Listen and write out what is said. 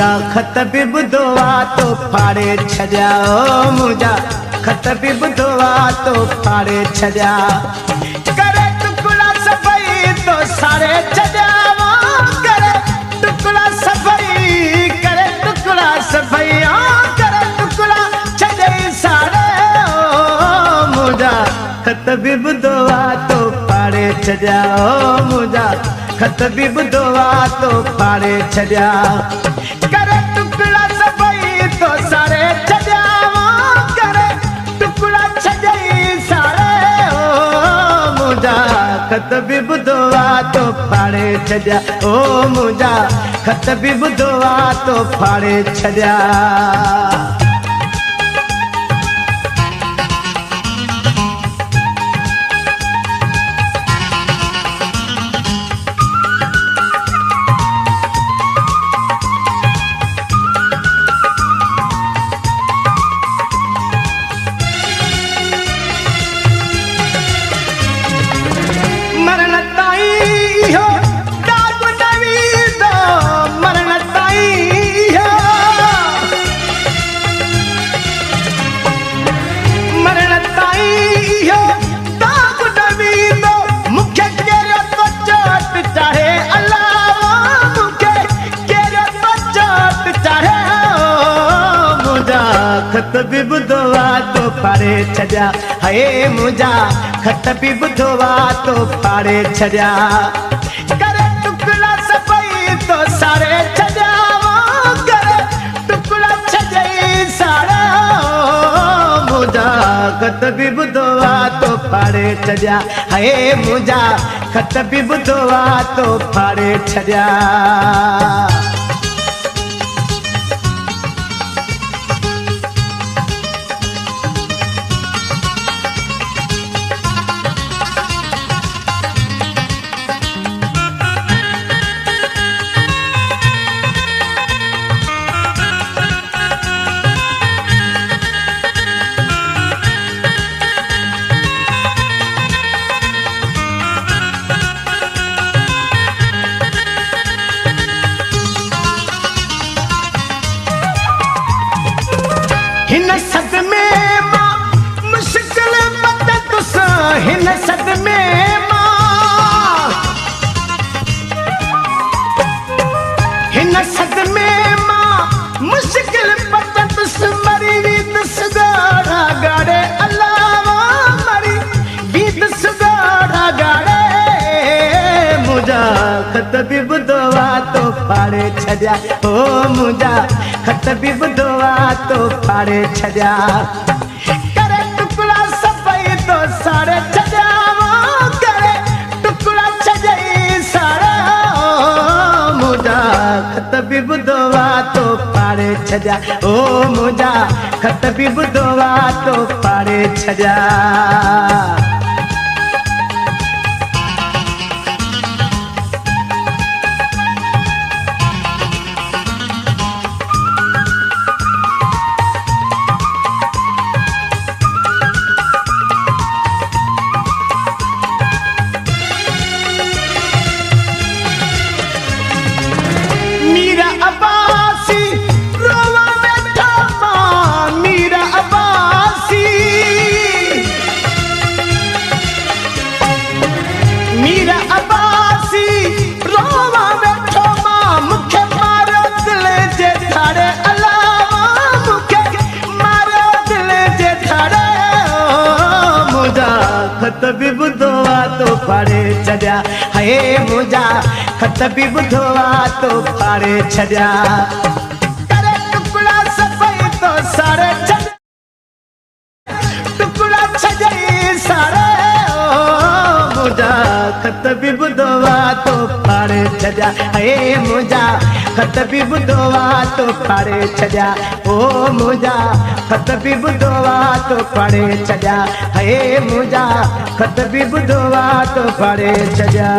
मुझा खत बि ॿुधो आहे तो फाड़े छॾिया। ओ मुझा खत बि ॿुधो आहे तो फाड़े छॾिया। करे टुकड़ा सभई तो साड़े छॾिया। करे टुकड़ा सभई, करे टुकड़ा सभई, करे टुकड़ा छॾे साड़े। ओ मुझा खत बि ॿुधो आहे तो फाड़े छॾिया। ओ मुझा खत बि ॿुधो आहे तो फाड़े छॾिया। करे टुकड़ा सभई तो साड़े छॾिया। करे टुकड़ा छॾई साड़े। ओ मुझा खत बि ॿुधो आहे तो फाड़े छॾिया। ओ मुझा खत बि ॿुधो आहे तो फाड़े छॾिया। खत बि ॿुधो आहे तो फाड़े छॾिया। हे मुझा खत बि ॿुधो आहे तो फाड़े छॾिया। करे टुकड़ा सभई तो साड़े छॾिया। करे टुकड़ा छॾई साड़े। ओ मुझा खत बि ॿुधो आहे तो फाड़े छॾिया। हे मुझा खत बि ॿुधो आहे तो फाड़े छॾिया। हिन सदमे मां मुश्किल मदद सां। हिन सदमे मां, हिन सदमे मां मुश्किल मदद सां मरी वीत सुगाड़ा गाड़े। अलावा मरी वीत सुगाड़ा गाड़े। मुझा खत बि ॿुधो आहे तो फाड़े छॾिया। ओ मुझा खत बि ॿुधो आहे तो फाड़े छॾिया। करे टुकड़ा सभई तो साड़े छॾिया। करे टुकड़ा छॾई साड़े। ओ मुझा खत बि ॿुधो आहे तो फाड़े छॾिया। ओ मुझा खत बि ॿुधो आहे तो फाड़े छॾिया। मीरा अब्बासी रोवा वेठा मां। मीरा अब्बासी, मीरा अब्बासी रोवा वेठो मां। मूंखे मारो दिल जे धाड़े। अलावा मूंखे मारो दिल जे धाड़े। ओ मुझा खत बि ॿुधो आहे तो फाड़े छॾिया। हे मुझा खत बि ॿुधो आहे तो फाड़े छॾिया। करे टुकड़ा सभई तो साड़े छॾिया। टुकड़ा छॾई साड़े। ओ मुझा खत बि ॿुधो आहे तो फाड़े छॾिया। हे मुझा खत बि ॿुधो आहे तो फाड़े छॾिया। ओ मुझा खत बि ॿुधो आहे तो फाड़े छॾिया। हे मुझा खत बि ॿुधो आहे तो फाड़े छॾिया।